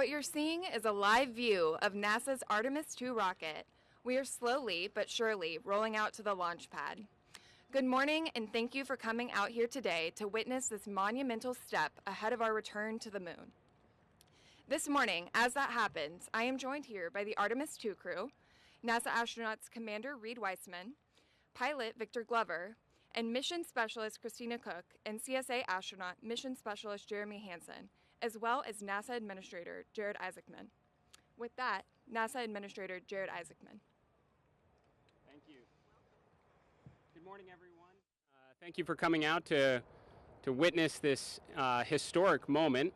What you're seeing is a live view of NASA's Artemis II rocket. We are slowly but surely rolling out to the launch pad. Good morning, and thank you for coming out here today to witness this monumental step ahead of our return to the moon. This morning, as that happens, I am joined here by the Artemis II crew, NASA astronauts Commander Reid Wiseman, pilot Victor Glover, and Mission Specialist Christina Koch, and CSA astronaut Mission Specialist Jeremy Hansen, as well as NASA Administrator Jared Isaacman. With that, NASA Administrator Jared Isaacman. Thank you. Good morning, everyone. Thank you for coming out to witness this historic moment.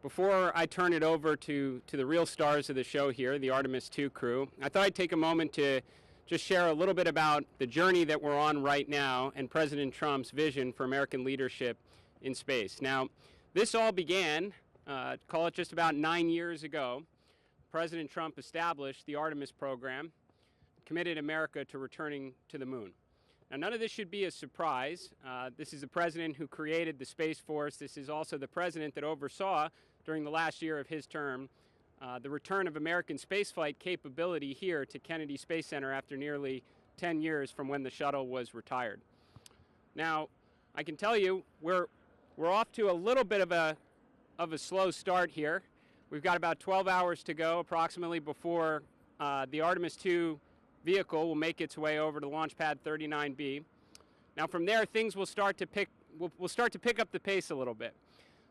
Before I turn it over to the real stars of the show here, the Artemis II crew, I thought I'd take a moment to just share a little bit about the journey that we're on right now and President Trump's vision for American leadership in space. Now, this all began, call it just about 9 years ago. President Trump established the Artemis program, committed America to returning to the moon. Now, none of this should be a surprise. This is the president who created the Space Force. This is also the president that oversaw, during the last year of his term, the return of American spaceflight capability here to Kennedy Space Center after nearly 10 years from when the shuttle was retired. Now, I can tell you, we're off to a little bit of a slow start here. We've got about 12 hours to go, approximately, before the Artemis II vehicle will make its way over to Launch Pad 39B. Now, from there, things will start to pick up the pace a little bit.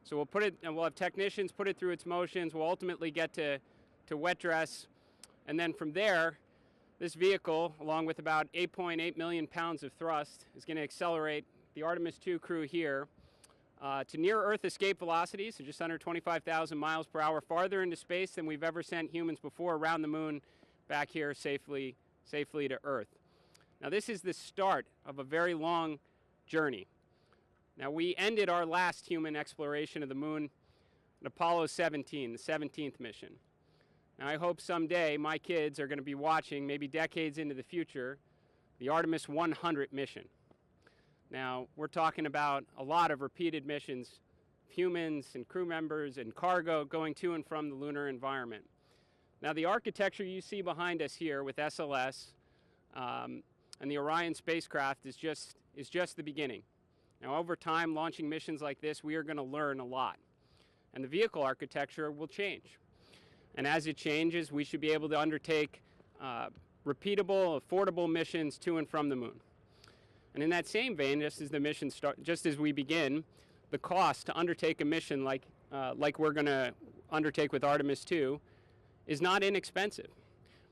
So we'll put it, and we'll have technicians put it through its motions. We'll ultimately get to wet dress, and then from there, this vehicle, along with about 8.8 million pounds of thrust, is going to accelerate the Artemis II crew here to near-Earth escape velocities, so just under 25,000 miles per hour, farther into space than we've ever sent humans before, around the moon, back here safely to Earth. Now, this is the start of a very long journey. Now, we ended our last human exploration of the moon in Apollo 17, the 17th mission. Now, I hope someday my kids are going to be watching, maybe decades into the future, the Artemis 100 mission. Now, we're talking about a lot of repeated missions, humans and crew members and cargo going to and from the lunar environment. Now, the architecture you see behind us here with SLS and the Orion spacecraft is just the beginning. Now, over time, launching missions like this, we are going to learn a lot. And the vehicle architecture will change. And as it changes, we should be able to undertake repeatable, affordable missions to and from the moon. And in that same vein, just as we begin, the cost to undertake a mission like we're going to undertake with Artemis II is not inexpensive.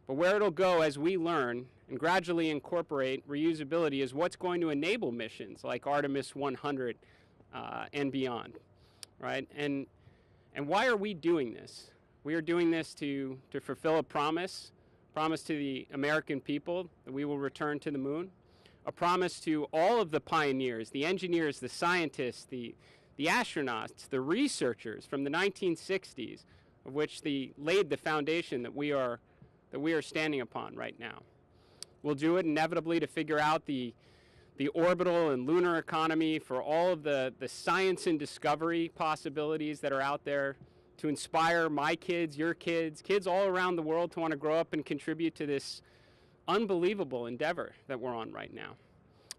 But where it'll go as we learn and gradually incorporate reusability is what's going to enable missions like Artemis 100 and beyond, right? And why are we doing this? We are doing this to fulfill a promise to the American people that we will return to the moon, a promise to all of the pioneers, the engineers, the scientists, the astronauts, the researchers from the 1960s, of which laid the foundation that we are standing upon right now. We'll do it inevitably to figure out the orbital and lunar economy for all of the science and discovery possibilities that are out there, to inspire my kids, your kids, kids all around the world to want to grow up and contribute to this unbelievable endeavor that we're on right now.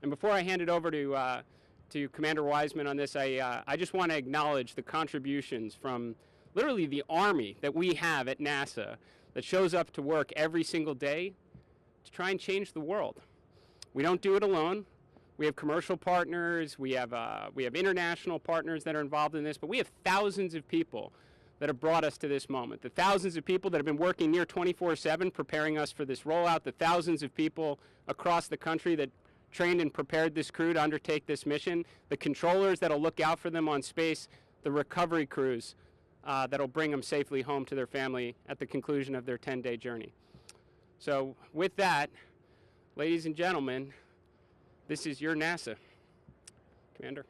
And before I hand it over to Commander Wiseman on this, I just want to acknowledge the contributions from literally the army that we have at NASA that shows up to work every single day to try and change the world. We don't do it alone. We have commercial partners, we have international partners that are involved in this, but we have thousands of people that have brought us to this moment. The thousands of people that have been working near 24/7 preparing us for this rollout, the thousands of people across the country that trained and prepared this crew to undertake this mission, the controllers that'll look out for them on space, the recovery crews that'll bring them safely home to their family at the conclusion of their 10-day journey. So with that, ladies and gentlemen, this is your NASA. Commander.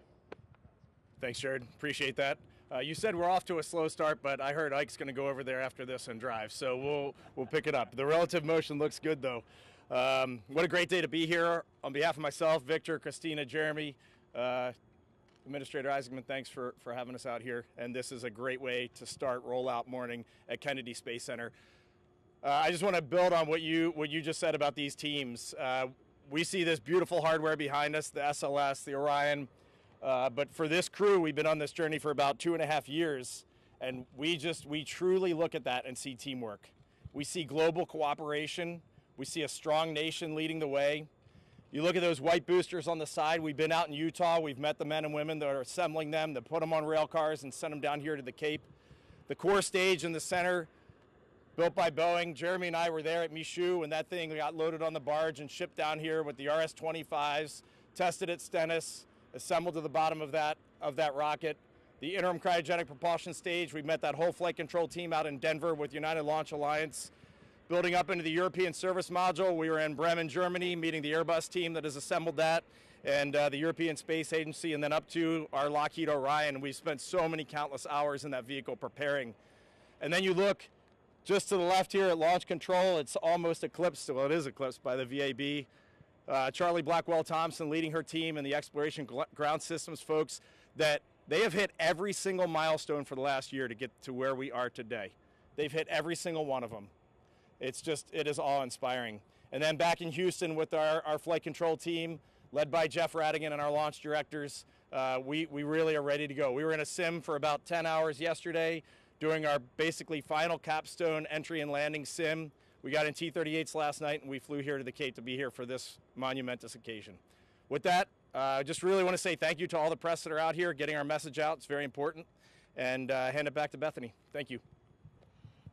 Thanks, Jared. Appreciate that. You said we're off to a slow start, but I heard Ike's going to go over there after this and drive, so we'll pick it up. The relative motion looks good, though. What a great day to be here. On behalf of myself, Victor, Christina, Jeremy, Administrator Isaacman, thanks for having us out here. And this is a great way to start rollout morning at Kennedy Space Center. I just want to build on what you just said about these teams. We see this beautiful hardware behind us, the SLS, the Orion. But for this crew, we've been on this journey for about 2.5 years. And we truly look at that and see teamwork. We see global cooperation. We see a strong nation leading the way. You look at those white boosters on the side. We've been out in Utah. We've met the men and women that are assembling them, that put them on rail cars and send them down here to the Cape. The core stage in the center, built by Boeing. Jeremy and I were there at Michoud when that thing got loaded on the barge and shipped down here with the RS-25s, tested at Stennis, assembled to the bottom of that rocket. The interim cryogenic propulsion stage, we met that whole flight control team out in Denver with United Launch Alliance. Building up into the European service module, we were in Bremen, Germany, meeting the Airbus team that has assembled that, and the European Space Agency, and then up to our Lockheed Orion. We spent so many countless hours in that vehicle preparing. And then you look just to the left here at Launch Control, it's almost eclipsed, well, it is eclipsed by the VAB. Charlie Blackwell Thompson leading her team and the Exploration Ground Systems folks, that they have hit every single milestone for the last year to get to where we are today. They've hit every single one of them. It is awe-inspiring. And then back in Houston with our flight control team, led by Jeff Radigan and our launch directors, we really are ready to go. We were in a sim for about 10 hours yesterday, doing our basically final capstone entry and landing sim. We got in T-38s last night, and we flew here to the Cape to be here for this monumentous occasion. With that, I just really want to say thank you to all the press that are out here getting our message out. It's very important. And hand it back to Bethany. Thank you.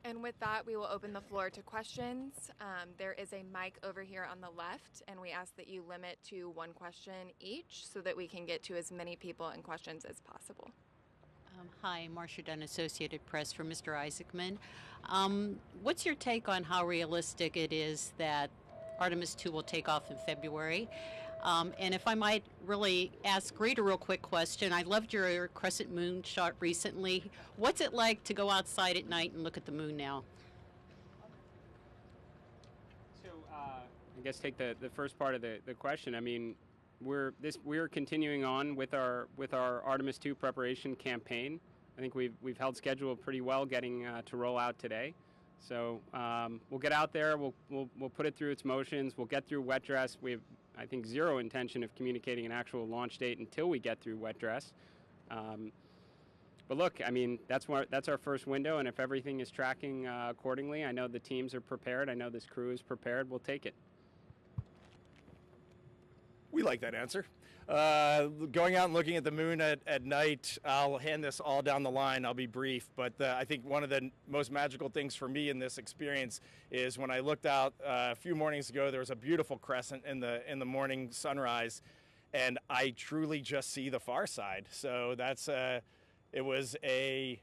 And with that, we will open the floor to questions. There is a mic over here on the left, and we ask that you limit to one question each so that we can get to as many people and questions as possible. Hi, Marcia Dunn, Associated Press for Mr. Isaacman. What's your take on how realistic it is that Artemis II will take off in February? And if I might really ask Reid a real quick question, I loved your crescent moon shot recently. What's it like to go outside at night and look at the moon now? So I guess take the first part of the question. I mean, we're continuing on with our Artemis II preparation campaign. I think we've held schedule pretty well, getting to roll out today. So we'll get out there. We'll put it through its motions. We'll get through wet dress. We have, I think, zero intention of communicating an actual launch date until we get through wet dress. But look, I mean, that's our first window, and if everything is tracking accordingly, I know the teams are prepared. I know this crew is prepared. We'll take it. We like that answer. Going out and looking at the moon at night, I'll hand this all down the line. I'll be brief, but I think one of the most magical things for me in this experience is when I looked out a few mornings ago, there was a beautiful crescent in the morning sunrise, and I truly just see the far side. So it was a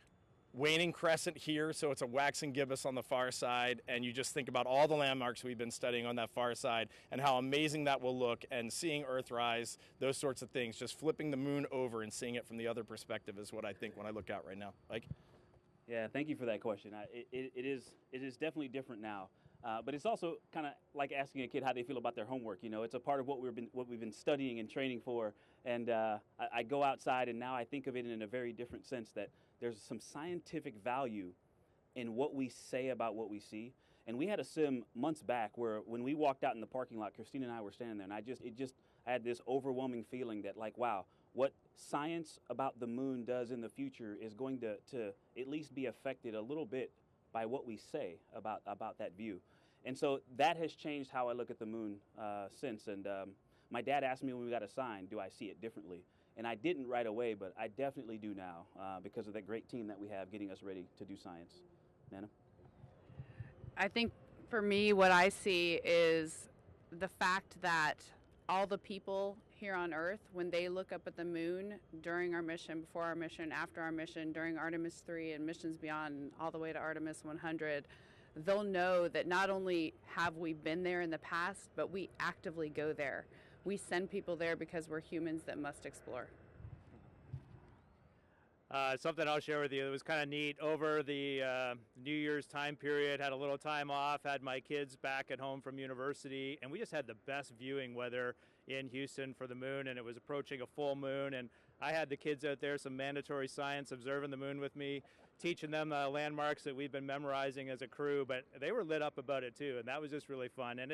waning crescent here, so it's a waxing gibbous on the far side, and you just think about all the landmarks we've been studying on that far side and how amazing that will look, and seeing Earthrise, those sorts of things, just flipping the moon over and seeing it from the other perspective is what I think when I look out right now. Mike? Yeah, thank you for that question. It is definitely different now, but it's also kind of like asking a kid how they feel about their homework. You know, it's a part of what we've been studying and training for, and I go outside and now I think of it in a very different sense, that there's some scientific value in what we say about what we see. And we had a sim months back where when we walked out in the parking lot, Christina and I were standing there, and I had this overwhelming feeling that, like, wow, what science about the moon does in the future is going to at least be affected a little bit by what we say about that view. And so that has changed how I look at the moon since. And my dad asked me when we got a sign, do I see it differently? And I didn't right away, but I definitely do now because of that great team that we have getting us ready to do science. Nana? I think for me, what I see is the fact that all the people here on Earth, when they look up at the moon during our mission, before our mission, after our mission, during Artemis 3 and missions beyond, all the way to Artemis 100, they'll know that not only have we been there in the past, but we actively go there. We send people there because we're humans that must explore. Something I'll share with you. It was kind of neat. Over the New Year's time period, had a little time off, had my kids back at home from university, and we just had the best viewing weather in Houston for the moon, and it was approaching a full moon, and I had the kids out there, some mandatory science, observing the moon with me, teaching them landmarks that we've been memorizing as a crew, but they were lit up about it too, and that was just really fun. And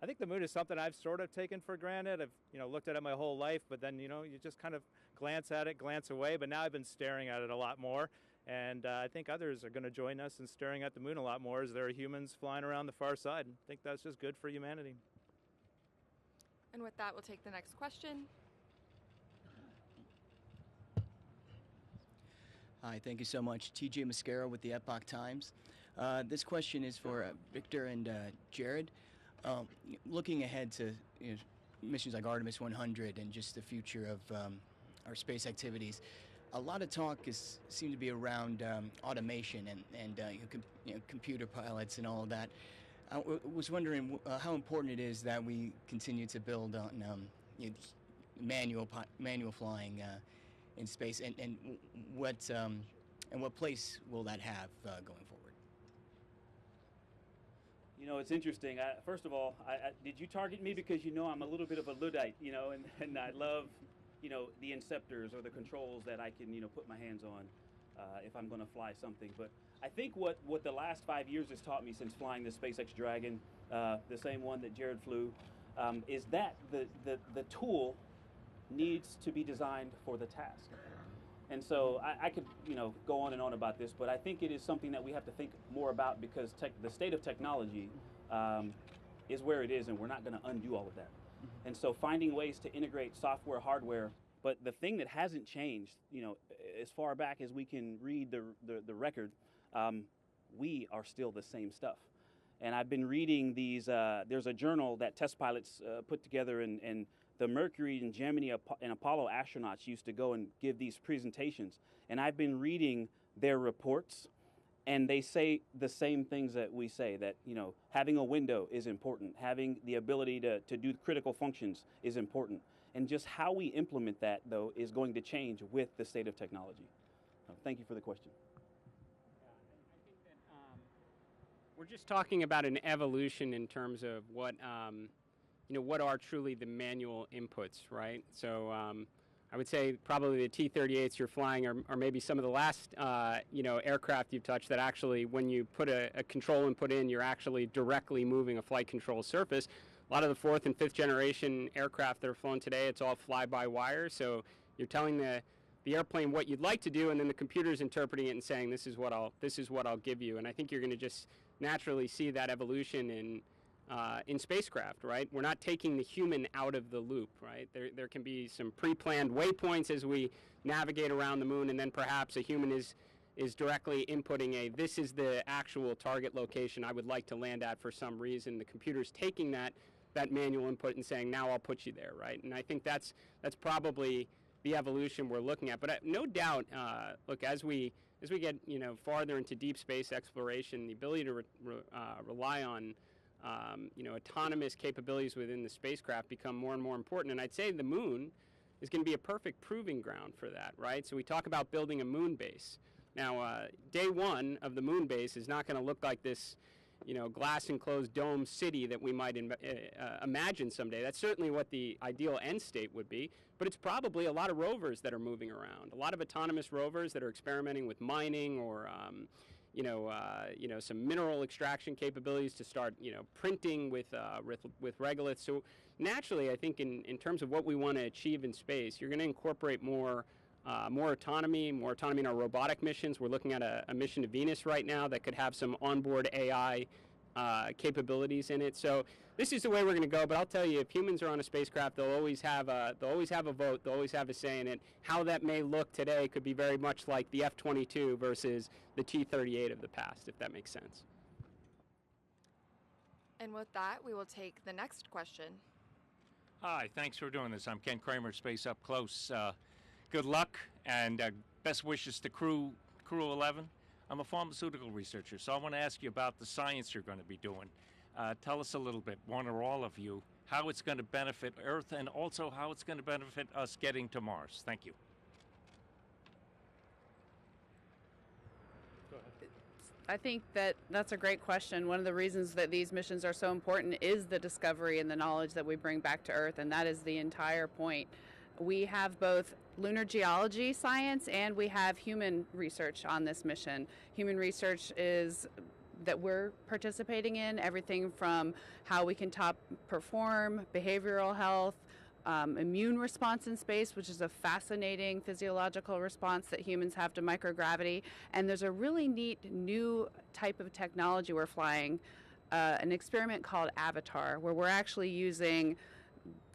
I think the moon is something I've sort of taken for granted. I've looked at it my whole life, but then you just kind of glance at it, glance away, but now I've been staring at it a lot more. And I think others are going to join us in staring at the moon a lot more, as there are humans flying around the far side. I think that's just good for humanity. And with that, we'll take the next question. Hi, thank you so much. TJ Mascaro with the Epoch Times. This question is for Victor and Jared. Looking ahead to missions like Artemis 100 and just the future of our space activities, a lot of talk seems to be around automation and computer pilots and all of that. I was wondering how important it is that we continue to build on manual flying in space, and what place will that have going forward? It's interesting. First of all, did you target me because I'm a little bit of a Luddite, and I love the inceptors or the controls that I can put my hands on if I'm going to fly something. But I think what the last 5 years has taught me since flying the SpaceX Dragon, the same one that Jared flew, is that the tool needs to be designed for the task. And so I could go on and on about this, but I think it is something that we have to think more about, because the state of technology is where it is, and we're not going to undo all of that. And so finding ways to integrate software, hardware, but the thing that hasn't changed, as far back as we can read the record, we are still the same stuff. And I've been reading these, there's a journal that test pilots put together, and the Mercury and Gemini and Apollo astronauts used to go and give these presentations. And I've been reading their reports, and they say the same things that we say, that having a window is important, having the ability to do critical functions is important, and just how we implement that, though, is going to change with the state of technology. Thank you for the question. I think that we're just talking about an evolution in terms of what are truly the manual inputs, right? So I would say probably the T-38s you're flying are maybe some of the last, aircraft you've touched that actually, when you put a control input in, you're actually directly moving a flight control surface. A lot of the 4th and 5th generation aircraft that are flown today, it's all fly-by-wire. So you're telling the airplane what you'd like to do, and then the computer's interpreting it and saying, this is what I'll give you. And I think you're going to just naturally see that evolution in spacecraft, right? We're not taking the human out of the loop, right? There can be some pre-planned waypoints as we navigate around the moon, and then perhaps a human is directly inputting this is the actual target location I would like to land at for some reason. The computer's taking that manual input and saying, now I'll put you there, right? And I think that's probably the evolution we're looking at. But no doubt, look, as we get farther into deep space exploration, the ability to rely on autonomous capabilities within the spacecraft become more and more important. And I'd say the moon is going to be a perfect proving ground for that, right? So we talk about building a moon base. Now, day one of the moon base is not going to look like this, glass enclosed dome city that we might imagine someday. That's certainly what the ideal end state would be, but it's probably a lot of rovers that are moving around, a lot of autonomous rovers that are experimenting with mining or some mineral extraction capabilities to start, printing with regoliths. So naturally, I think in terms of what we want to achieve in space, you're going to incorporate more autonomy in our robotic missions. We're looking at a mission to Venus right now that could have some onboard AI capabilities in it. So this is the way we're going to go. But I'll tell you, if humans are on a spacecraft, they'll always have a vote. They'll always have a say in it. How that may look today could be very much like the F-22 versus the T-38 of the past, if that makes sense. And with that, we will take the next question. Hi, thanks for doing this. I'm Ken Kramer, Space Up Close. Good luck and best wishes to Crew 11. I'm a pharmaceutical researcher, so I want to ask you about the science you're going to be doing. Tell us a little bit, one or all of you, how it's going to benefit Earth and also how it's going to benefit us getting to Mars. Thank you. I think that that's a great question. One of the reasons that these missions are so important is the discovery and the knowledge that we bring back to Earth, and that is the entire point. We have both lunar geology science and we have human research on this mission. Human research is that we're participating in, everything from how we can top perform, behavioral health, immune response in space, which is a fascinating physiological response that humans have to microgravity. And there's a really neat new type of technology we're flying, an experiment called Avatar, where we're actually using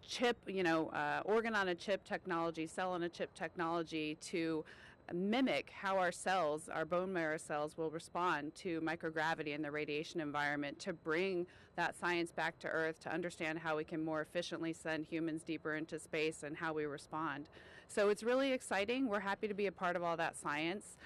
chip, organ on a chip technology, cell on a chip technology to mimic how our cells, our bone marrow cells, will respond to microgravity in the radiation environment, to bring that science back to Earth, to understand how we can more efficiently send humans deeper into space and how we respond. So it's really exciting. We're happy to be a part of all that science.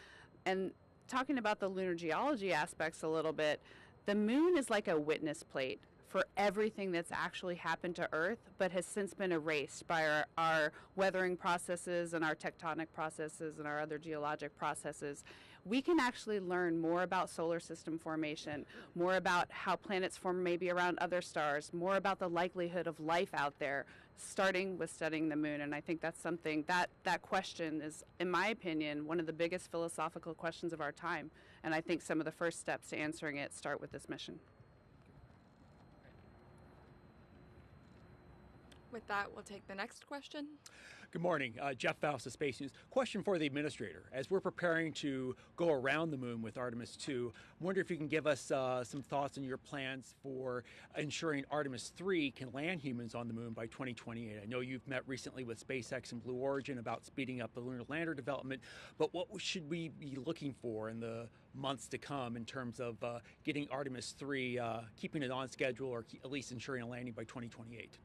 And talking about the lunar geology aspects a little bit, the moon is like a witness plate for everything that's actually happened to Earth, but has since been erased by our weathering processes and our tectonic processes and our other geologic processes. We can actually learn more about solar system formation, more about how planets form maybe around other stars, more about the likelihood of life out there, starting with studying the moon. And I think that's something, that question is, in my opinion, one of the biggest philosophical questions of our time. And I think some of the first steps to answering it start with this mission. With that, we'll take the next question. Good morning, Jeff Faust of Space News. Question for the administrator. As we're preparing to go around the moon with Artemis II, I wonder if you can give us some thoughts on your plans for ensuring Artemis III can land humans on the moon by 2028. I know you've met recently with SpaceX and Blue Origin about speeding up the lunar lander development, but what should we be looking for in the months to come in terms of getting Artemis III, keeping it on schedule, or at least ensuring a landing by 2028?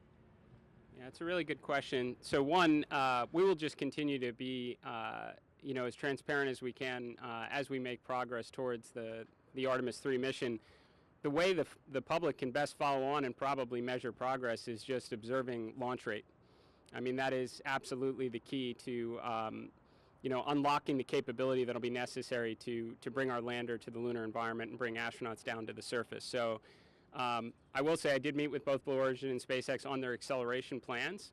Yeah, it's a really good question. So one, we will just continue to be, as transparent as we can as we make progress towards the Artemis III mission. The way the public can best follow on and probably measure progress is just observing launch rate. I mean, that is absolutely the key to, unlocking the capability that'll be necessary to bring our lander to the lunar environment and bring astronauts down to the surface. So. I will say I did meet with both Blue Origin and SpaceX on their acceleration plans.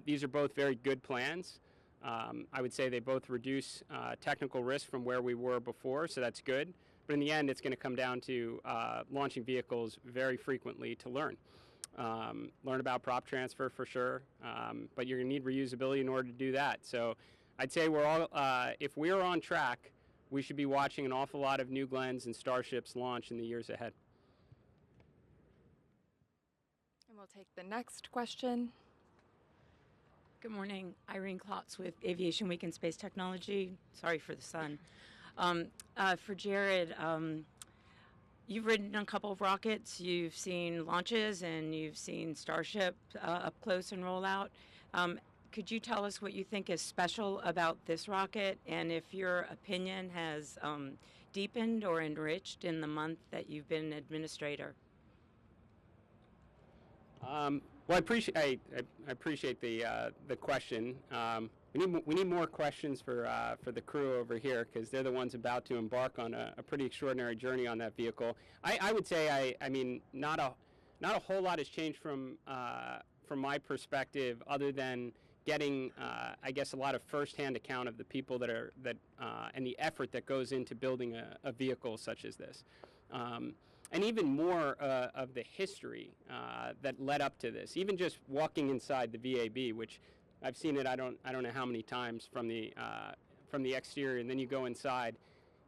These are both very good plans. I would say they both reduce technical risk from where we were before, so that's good. But in the end, it's going to come down to launching vehicles very frequently to learn. Learn about prop transfer for sure, but you're going to need reusability in order to do that. So I'd say we're all, if we're on track, we should be watching an awful lot of New Glenns and Starships launch in the years ahead. We'll take the next question. Good morning, Irene Klotz with Aviation Week and Space Technology. Sorry for the sun. For Jared, you've ridden a couple of rockets, you've seen launches, and you've seen Starship up close and roll out. Could you tell us what you think is special about this rocket, and if your opinion has deepened or enriched in the month that you've been administrator? Well, I appreciate the question. We need more questions for the crew over here, because they're the ones about to embark on a pretty extraordinary journey on that vehicle. I would say I mean not a whole lot has changed from my perspective, other than getting I guess a lot of firsthand account of the people that and the effort that goes into building a vehicle such as this. And even more of the history that led up to this. Even just walking inside the VAB, which I've seen it I don't know how many times from the exterior, and then you go inside,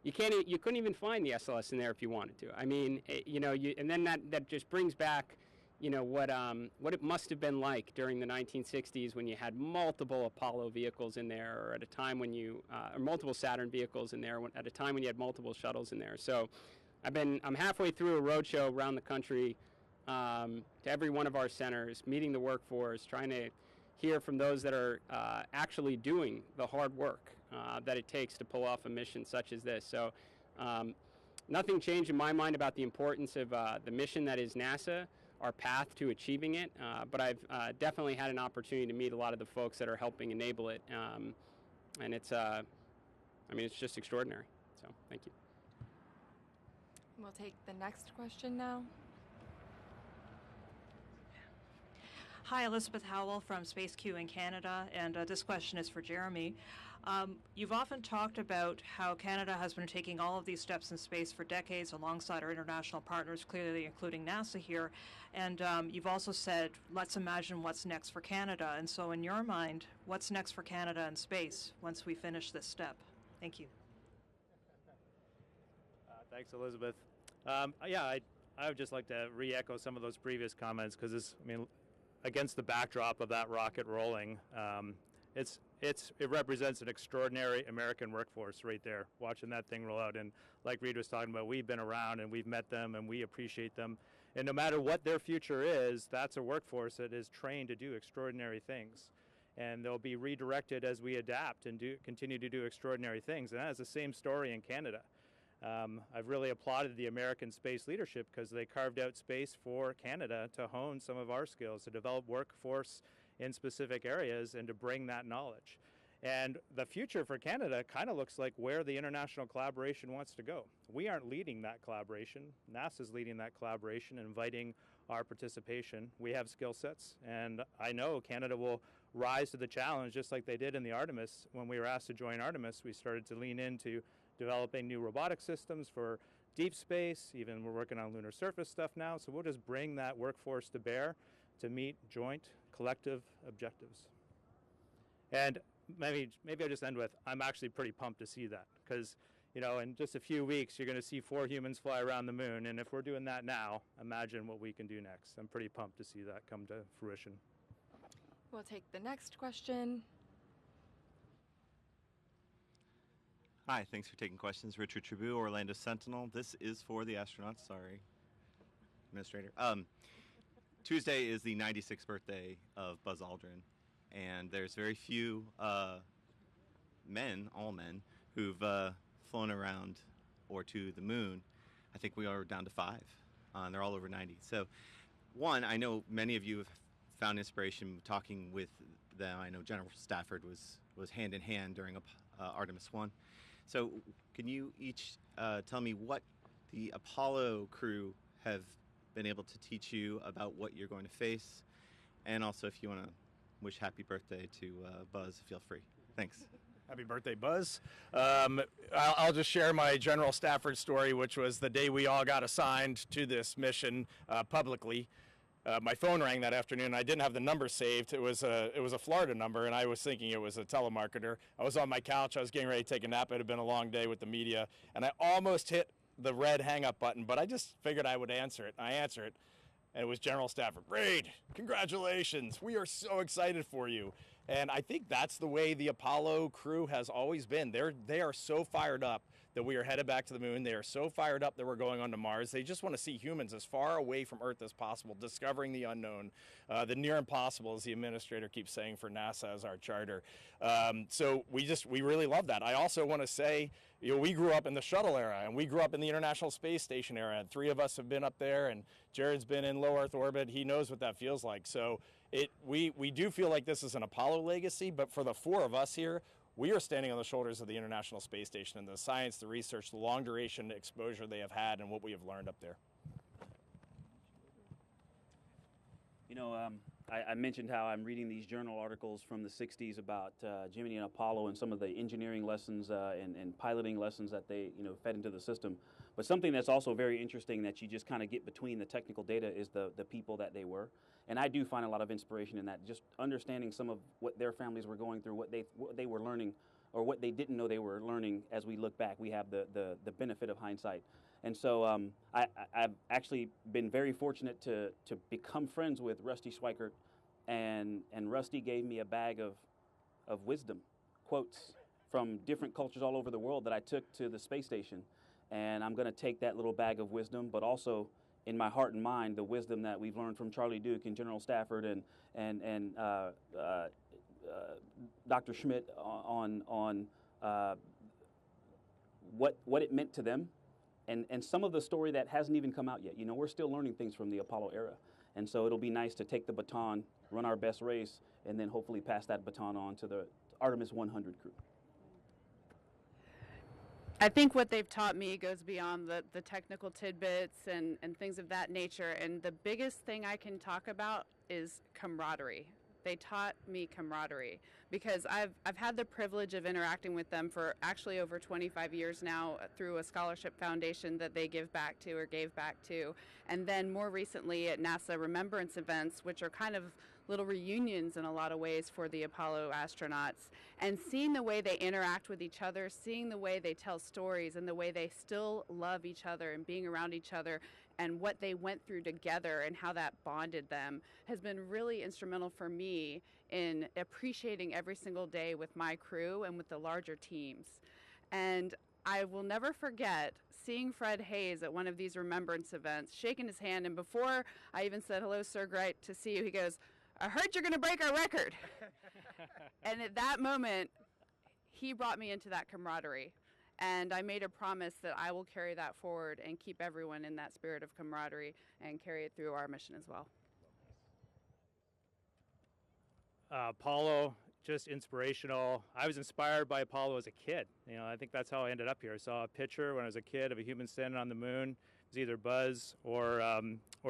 you couldn't even find the SLS in there if you wanted to. I mean, and then that just brings back, what it must have been like during the 1960s when you had multiple Apollo vehicles in there, or at a time when or multiple Saturn vehicles in there, at a time when you had multiple shuttles in there. So. I'm halfway through a roadshow around the country to every one of our centers, meeting the workforce, trying to hear from those that are actually doing the hard work that it takes to pull off a mission such as this. So nothing changed in my mind about the importance of the mission that is NASA, our path to achieving it, but I've definitely had an opportunity to meet a lot of the folks that are helping enable it, and it's just extraordinary. So thank you. We'll take the next question now. Hi, Elizabeth Howell from SpaceQ in Canada, and this question is for Jeremy. You've often talked about how Canada has been taking all of these steps in space for decades alongside our international partners, clearly including NASA here, and you've also said, let's imagine what's next for Canada. And so in your mind, what's next for Canada in space once we finish this step? Thank you. Thanks, Elizabeth. I would just like to re-echo some of those previous comments, because against the backdrop of that rocket rolling, it represents an extraordinary American workforce right there, watching that thing roll out. And like Reid was talking about, we've been around and we've met them and we appreciate them. And no matter what their future is, that's a workforce that is trained to do extraordinary things. And they'll be redirected as we adapt and continue to do extraordinary things. And that is the same story in Canada. I've really applauded the American space leadership because they carved out space for Canada to hone some of our skills, to develop workforce in specific areas and to bring that knowledge. And the future for Canada kind of looks like where the international collaboration wants to go. We aren't leading that collaboration. NASA's leading that collaboration, inviting our participation. We have skill sets, and I know Canada will rise to the challenge just like they did in the Artemis. When we were asked to join Artemis, we started to lean into developing new robotic systems for deep space. Even we're working on lunar surface stuff now, so we'll just bring that workforce to bear to meet joint collective objectives. And maybe I'll just end with, I'm actually pretty pumped to see that, because in just a few weeks you're going to see 4 humans fly around the moon, and if we're doing that now, imagine what we can do next. I'm pretty pumped to see that come to fruition. We'll take the next question. Hi, thanks for taking questions. Richard Tribou, Orlando Sentinel. This is for the astronauts, sorry, Administrator. Tuesday is the 96th birthday of Buzz Aldrin, and there's very few all men, who've flown around or to the moon. I think we are down to 5, and they're all over 90. So, one, I know many of you have found inspiration talking with them. I know General Stafford was hand in hand during Artemis I. So can you each tell me what the Apollo crew have been able to teach you about what you're going to face? And also, if you want to wish happy birthday to Buzz, feel free. Thanks. Happy birthday, Buzz. I'll just share my General Stafford story, which was the day we all got assigned to this mission publicly. My phone rang that afternoon. I didn't have the number saved. It was a Florida number, and I was thinking it was a telemarketer. I was on my couch. I was getting ready to take a nap. It had been a long day with the media, and I almost hit the red hang-up button, but I just figured I would answer it. I answered it, and it was General Stafford. Reid, congratulations. We are so excited for you. And I think that's the way the Apollo crew has always been. They are so fired up that we are headed back to the moon. They are so fired up that we're going on to Mars. They just want to see humans as far away from Earth as possible, discovering the unknown, the near impossible, as the administrator keeps saying for NASA as our charter. So we really love that. I also want to say, we grew up in the shuttle era, and we grew up in the International Space Station era, and 3 of us have been up there, and Jared's been in low Earth orbit. He knows what that feels like. So we do feel like this is an Apollo legacy, but for the 4 of us here, we are standing on the shoulders of the International Space Station and the science, the research, the long duration exposure they have had and what we have learned up there. I mentioned how I'm reading these journal articles from the 60s about Gemini and Apollo and some of the engineering lessons and piloting lessons that they fed into the system. But something that's also very interesting that you just kind of get between the technical data is the people that they were. And I do find a lot of inspiration in that, just understanding some of what their families were going through, what they were learning, or what they didn't know they were learning. As we look back, we have the benefit of hindsight. And so I've actually been very fortunate to become friends with Rusty Schweikert, and Rusty gave me a bag of wisdom, quotes from different cultures all over the world that I took to the space station. And I'm going to take that little bag of wisdom, but also in my heart and mind, the wisdom that we've learned from Charlie Duke and General Stafford and Dr. Schmidt on what it meant to them, and some of the story that hasn't even come out yet. We're still learning things from the Apollo era, and so it'll be nice to take the baton, run our best race, and then hopefully pass that baton on to the Artemis 100 crew. I think what they've taught me goes beyond the technical tidbits and things of that nature. And the biggest thing I can talk about is camaraderie. They taught me camaraderie because I've had the privilege of interacting with them for actually over 25 years now through a scholarship foundation that they gave back to. And then more recently at NASA Remembrance events, which are kind of little reunions in a lot of ways for the Apollo astronauts, and seeing the way they interact with each other, seeing the way they tell stories and the way they still love each other and being around each other and what they went through together and how that bonded them has been really instrumental for me in appreciating every single day with my crew and with the larger teams. And I will never forget seeing Fred Hayes at one of these remembrance events, shaking his hand, and before I even said, "Hello, sir, great to see you," he goes, "I heard you're going to break our record." And at that moment, he brought me into that camaraderie. And I made a promise that I will carry that forward and keep everyone in that spirit of camaraderie and carry it through our mission as well. Apollo, just inspirational. I was inspired by Apollo as a kid. I think that's how I ended up here. I saw a picture when I was a kid of a human standing on the moon. It was either Buzz or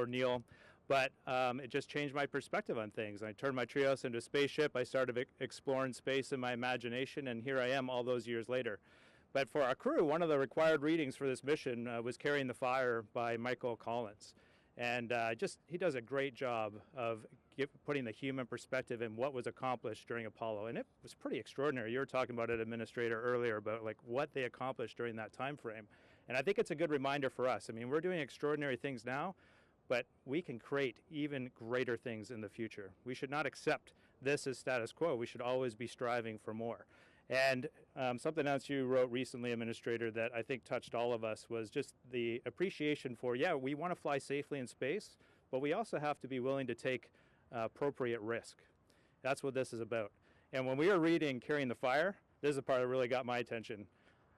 Neil. But it just changed my perspective on things. I turned my Treehouse into a spaceship. I started exploring space in my imagination, and here I am all those years later. But for our crew, one of the required readings for this mission was Carrying the Fire by Michael Collins. And he does a great job of putting the human perspective in what was accomplished during Apollo. And it was pretty extraordinary. You were talking about it, Administrator, earlier about what they accomplished during that time frame. And I think it's a good reminder for us. I mean, we're doing extraordinary things now, but we can create even greater things in the future. We should not accept this as status quo. We should always be striving for more. And something else you wrote recently, Administrator, that I think touched all of us was just the appreciation for, we want to fly safely in space, but we also have to be willing to take appropriate risk. That's what this is about. And when we were reading Carrying the Fire, this is the part that really got my attention.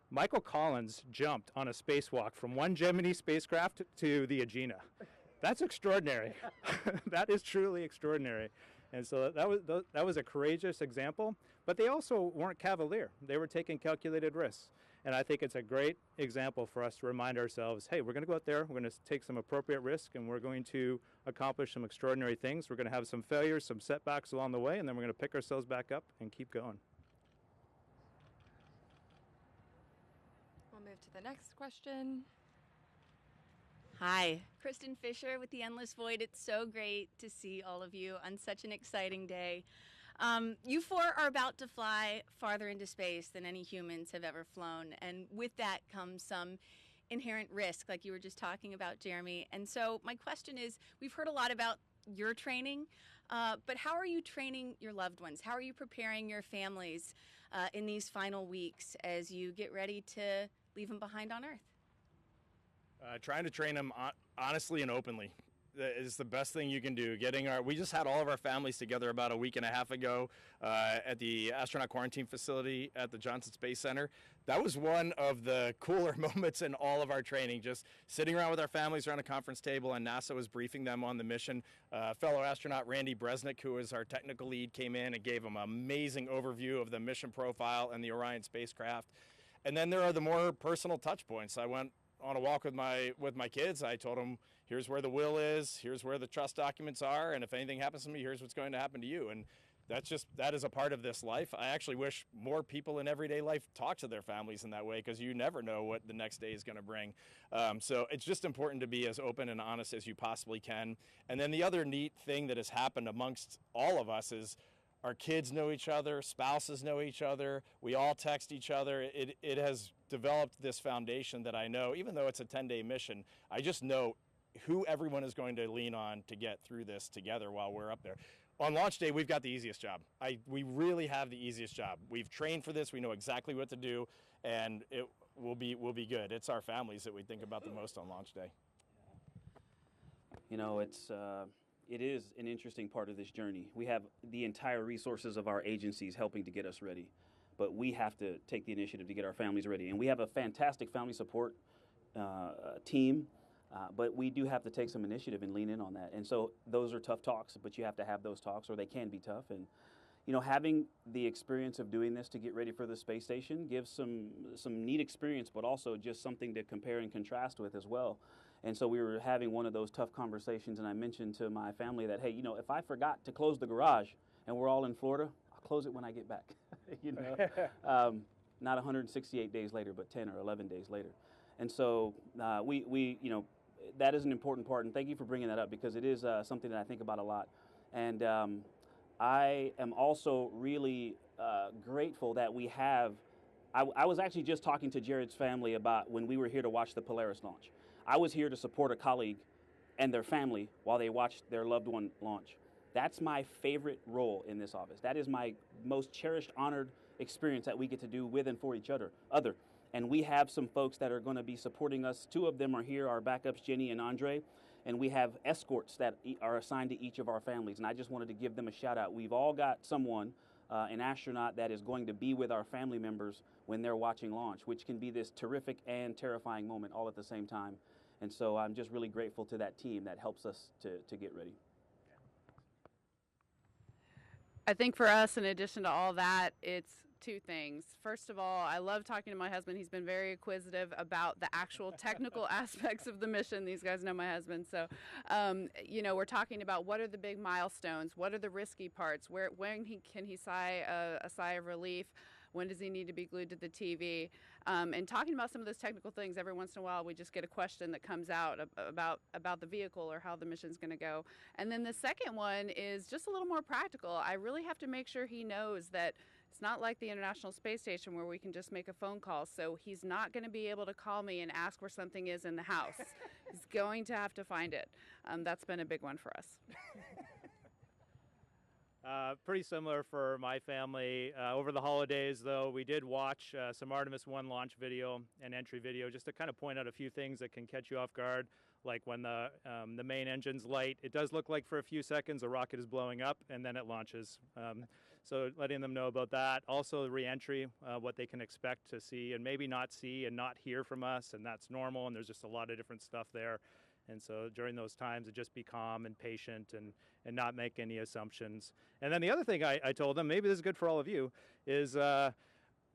Michael Collins jumped on a spacewalk from one Gemini spacecraft to the Agena. That's extraordinary. That is truly extraordinary. And so that was a courageous example, but they also weren't cavalier. They were taking calculated risks. And I think it's a great example for us to remind ourselves, hey, we're going to go out there, we're going to take some appropriate risk, and we're going to accomplish some extraordinary things. We're going to have some failures, some setbacks along the way, and then we're going to pick ourselves back up and keep going. We'll move to the next question. Hi, Kristen Fisher with The Endless Void. It's so great to see all of you on such an exciting day. You four are about to fly farther into space than any humans have ever flown, and with that comes some inherent risk, like you were just talking about, Jeremy. And so my question is, we've heard a lot about your training, but how are you training your loved ones? How are you preparing your families in these final weeks as you get ready to leave them behind on Earth? Trying to train them honestly and openly is the best thing you can do. We just had all of our families together about a week and a half ago at the astronaut quarantine facility at the Johnson Space Center. That was one of the cooler moments in all of our training, just sitting around with our families around a conference table, and NASA was briefing them on the mission. Fellow astronaut Randy Bresnick, who was our technical lead, came in and gave them an amazing overview of the mission profile and the Orion spacecraft. And then there are the more personal touch points. I went on a walk with my kids. I told them, here's where the will is, here's where the trust documents are, and if anything happens to me, here's what's going to happen to you. And that is a part of this life. I actually wish more people in everyday life talk to their families in that way, because you never know what the next day is going to bring. So it's just important to be as open and honest as you possibly can. And then the other neat thing that has happened amongst all of us is our kids know each other, spouses know each other, we all text each other. It has developed this foundation that I know, even though it's a 10-day mission, I just know who everyone is going to lean on to get through this together while we're up there. On launch day, we've got the easiest job. We really have the easiest job. We've trained for this, we know exactly what to do, and it will be good. It's our families that we think about the most on launch day. You know, it is an interesting part of this journey. We have the entire resources of our agencies helping to get us ready, but we have to take the initiative to get our families ready. And we have a fantastic family support team, but we do have to take some initiative and lean in on that. And so those are tough talks, but you have to have those talks, or they can be tough. And you know, having the experience of doing this to get ready for the space station gives some neat experience, but also just something to compare and contrast with as well. And so we were having one of those tough conversations, and I mentioned to my family that, hey, you know, if I forgot to close the garage and we're all in Florida, I'll close it when I get back. You know, not 168 days later, but 10 or 11 days later. And so we you know, that is an important part, and thank you for bringing that up, because it is something that I think about a lot. And I am also really grateful that we have, I was actually just talking to Jared's family about when we were here to watch the Polaris launch. I was here to support a colleague and their family while they watched their loved one launch. That's my favorite role in this office. That is my most cherished, honored experience that we get to do with and for each other. And we have some folks that are going to be supporting us. 2 of them are here, our backups, Jenny and Andre. And we have escorts that are assigned to each of our families. And I just wanted to give them a shout out. We've all got someone, an astronaut, that is going to be with our family members when they're watching launch, which can be this terrific and terrifying moment all at the same time. And so I'm just really grateful to that team that helps us to get ready. I think for us, in addition to all that, it's 2 things. First of all, I love talking to my husband. He's been very inquisitive about the actual technical aspects of the mission. These guys know my husband. So, you know, we're talking about what are the big milestones? What are the risky parts? When can he sigh a sigh of relief? When does he need to be glued to the TV? And talking about some of those technical things, every once in a while we just get a question that comes out about the vehicle or how the mission's going to go. And then the second one is just a little more practical. I really have to make sure he knows that it's not like the International Space Station where we can just make a phone call. So he's not going to be able to call me and ask where something is in the house. He's going to have to find it. That's been a big one for us. Pretty similar for my family. Over the holidays, though, we did watch some Artemis I launch video and entry video just to kind of point out a few things that can catch you off guard, like when the main engine's light. It does look like for a few seconds the rocket is blowing up, and then it launches. So letting them know about that. Also, re-entry, what they can expect to see and maybe not see and not hear from us, and that's normal, and there's just a lot of different stuff there. And so during those times, to just be calm and patient and not make any assumptions. And then the other thing I told them, maybe this is good for all of you, is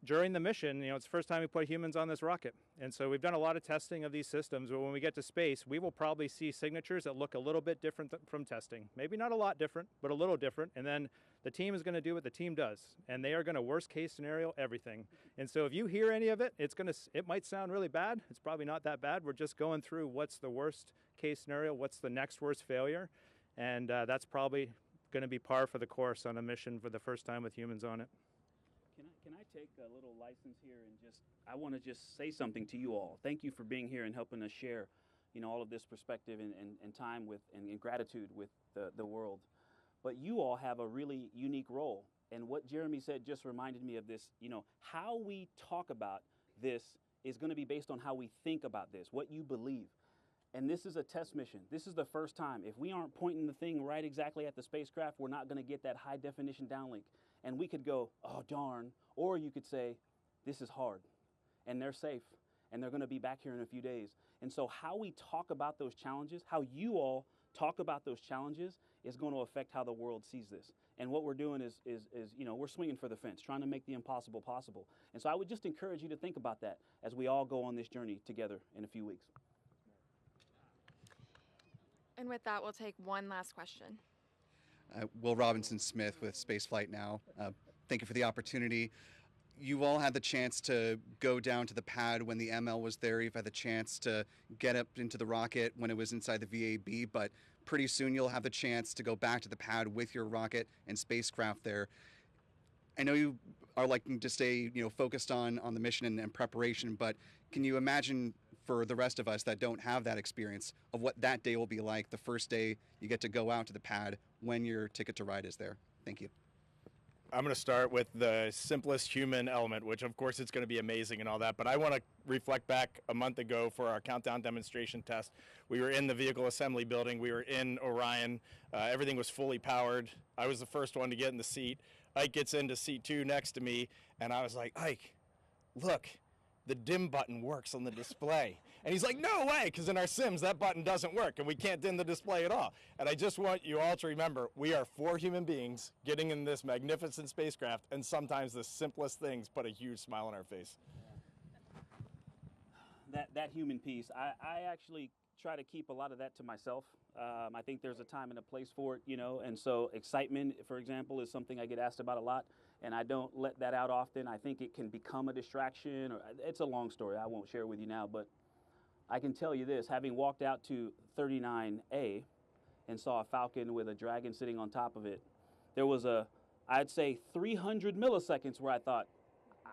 during the mission, you know, it's the first time we put humans on this rocket. And so we've done a lot of testing of these systems, but when we get to space, we will probably see signatures that look a little bit different from testing. Maybe not a lot different, but a little different. And then the team is going to do what the team does, and they are going to worst case scenario everything. And so if you hear any of it, it might sound really bad. It's probably not that bad. We're just going through what's the worst case scenario, what's the next worst failure, and that's probably going to be par for the course on a mission for the first time with humans on it. Can I take a little license here and I want to just say something to you all. Thank you for being here and helping us share, you know, all of this perspective and time with and gratitude with the world. But you all have a really unique role. And what Jeremy said just reminded me of this. You know, how we talk about this is going to be based on how we think about this, what you believe. And this is a test mission. This is the first time. If we aren't pointing the thing right exactly at the spacecraft, we're not going to get that high definition downlink. And we could go, oh, darn. Or you could say, this is hard. And they're safe. And they're going to be back here in a few days. And so how we talk about those challenges, how you all talk about those challenges is going to affect how the world sees this. And what we're doing is you know, we're swinging for the fence, trying to make the impossible possible. And so I would just encourage you to think about that as we all go on this journey together in a few weeks. And with that, we'll take one last question. Will Robinson Smith with Spaceflight Now. Thank you for the opportunity. You all had the chance to go down to the pad when the ML was there. You've had the chance to get up into the rocket when it was inside the VAB, but pretty soon you'll have the chance to go back to the pad with your rocket and spacecraft there. I know you are liking to stay, you know, focused on the mission and preparation, but can you imagine for the rest of us that don't have that experience of what that day will be like, the first day you get to go out to the pad when your ticket to ride is there? Thank you. I'm going to start with the simplest human element, which of course it's going to be amazing and all that, but I want to reflect back a month ago for our countdown demonstration test. We were in the vehicle assembly building. We were in Orion. Everything was fully powered. I was the first one to get in the seat. Ike gets into seat 2 next to me, and I was like, Ike, look, the dim button works on the display. And he's like, no way, because in our sims, that button doesn't work, and we can't dim the display at all. And I just want you all to remember, we are 4 human beings getting in this magnificent spacecraft, and sometimes the simplest things put a huge smile on our face. That human piece, I actually try to keep a lot of that to myself. I think there's a time and a place for it, you know, and so excitement, for example, is something I get asked about a lot, and I don't let that out often. I think it can become a distraction, or it's a long story. I won't share it with you now, but I can tell you this, having walked out to 39A and saw a Falcon with a Dragon sitting on top of it, there was I'd say 300 milliseconds where I thought,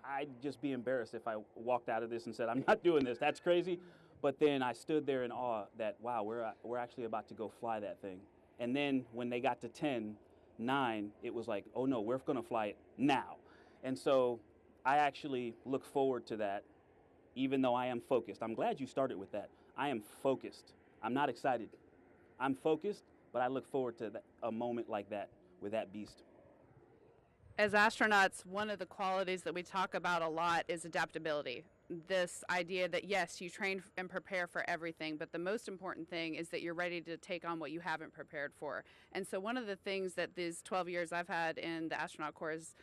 I'd just be embarrassed if I walked out of this and said, I'm not doing this, that's crazy. But then I stood there in awe that, wow, we're actually about to go fly that thing. And then when they got to 10, 9, it was like, oh no, we're gonna fly it now. And so I actually look forward to that, even though I am focused. I'm glad you started with that. I am focused. I'm not excited. I'm focused, but I look forward to a moment like that with that beast. As astronauts, one of the qualities that we talk about a lot is adaptability. This idea that, yes, you train and prepare for everything, but the most important thing is that you're ready to take on what you haven't prepared for. And so one of the things that these 12 years I've had in the astronaut corps has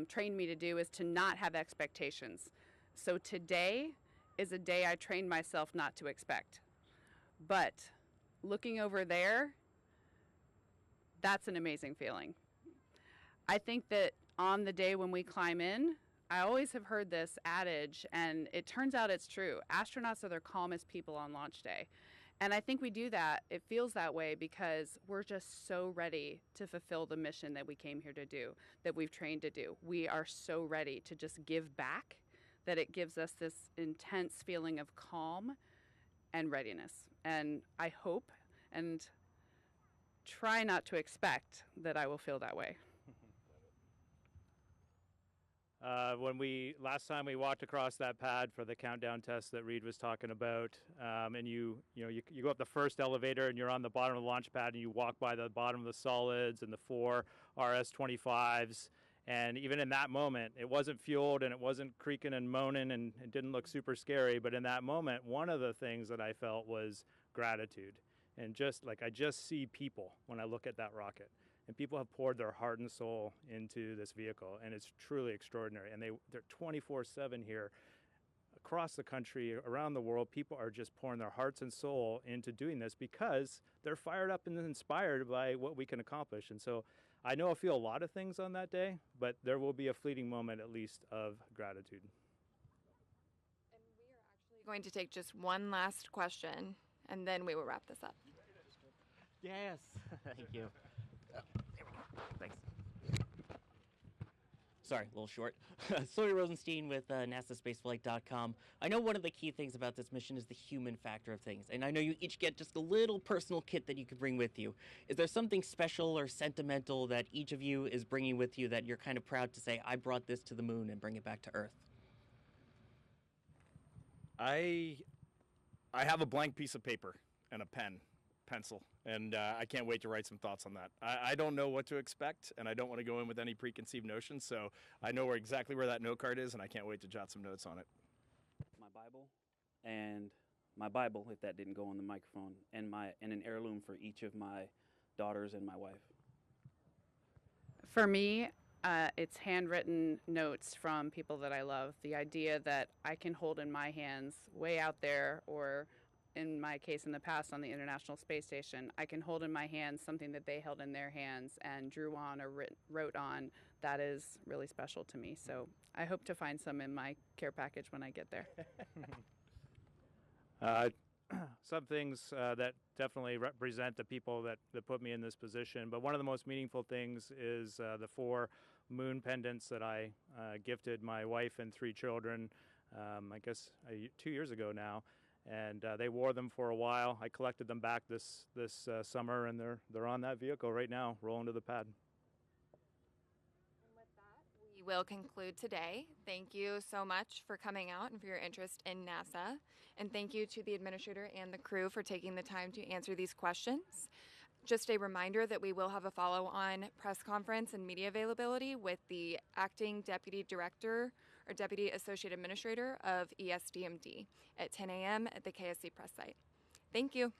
trained me to do is to not have expectations. So today is a day I trained myself not to expect. But looking over there, that's an amazing feeling. I think that on the day when we climb in, I always have heard this adage, and it turns out it's true. Astronauts are the calmest people on launch day. And I think we do that. It feels that way because we're just so ready to fulfill the mission that we came here to do, that we've trained to do. We are so ready to just give back that it gives us this intense feeling of calm and readiness. And I hope and try not to expect that I will feel that way. Last time we walked across that pad for the countdown test that Reid was talking about, and you go up the first elevator and you're on the bottom of the launch pad and you walk by the bottom of the solids and the 4 RS-25s, and even in that moment, it wasn't fueled and it wasn't creaking and moaning and it didn't look super scary, but in that moment, one of the things that I felt was gratitude. And just like, I just see people when I look at that rocket. And people have poured their heart and soul into this vehicle, and it's truly extraordinary. And they're 24/7 here across the country, around the world. People are just pouring their hearts and soul into doing this because they're fired up and inspired by what we can accomplish. And so I know I feel a lot of things on that day, but there will be a fleeting moment at least of gratitude. And we are actually going to take just one last question, and then we will wrap this up. Yes, thank you. There we go. Thanks. Sorry, a little short. Sawyer Rosenstein with NASASpaceflight.com. I know one of the key things about this mission is the human factor of things, and I know you each get just a little personal kit that you can bring with you. Is there something special or sentimental that each of you is bringing with you that you're kind of proud to say, I brought this to the moon and bring it back to Earth? I have a blank piece of paper and a pencil, and I can't wait to write some thoughts on that. I don't know what to expect, and I don't want to go in with any preconceived notions, so I know exactly where that note card is, and I can't wait to jot some notes on it. My Bible, if that didn't go on the microphone, and an heirloom for each of my daughters and my wife. For me, it's handwritten notes from people that I love. The idea that I can hold in my hands way out there, or in my case in the past on the International Space Station, I can hold in my hands something that they held in their hands and drew on or wrote on. That is really special to me. So I hope to find some in my care package when I get there. Some things that definitely represent the people that put me in this position, but one of the most meaningful things is the 4 moon pendants that I gifted my wife and 3 children, I guess 2 years ago now. And they wore them for a while. I collected them back this summer, and they're on that vehicle right now, rolling to the pad. And with that, we will conclude today. Thank you so much for coming out and for your interest in NASA. And thank you to the administrator and the crew for taking the time to answer these questions. Just a reminder that we will have a follow-on press conference and media availability with the acting deputy director, or Deputy Associate Administrator of ESDMD at 10 a.m. at the KSC Press site. Thank you.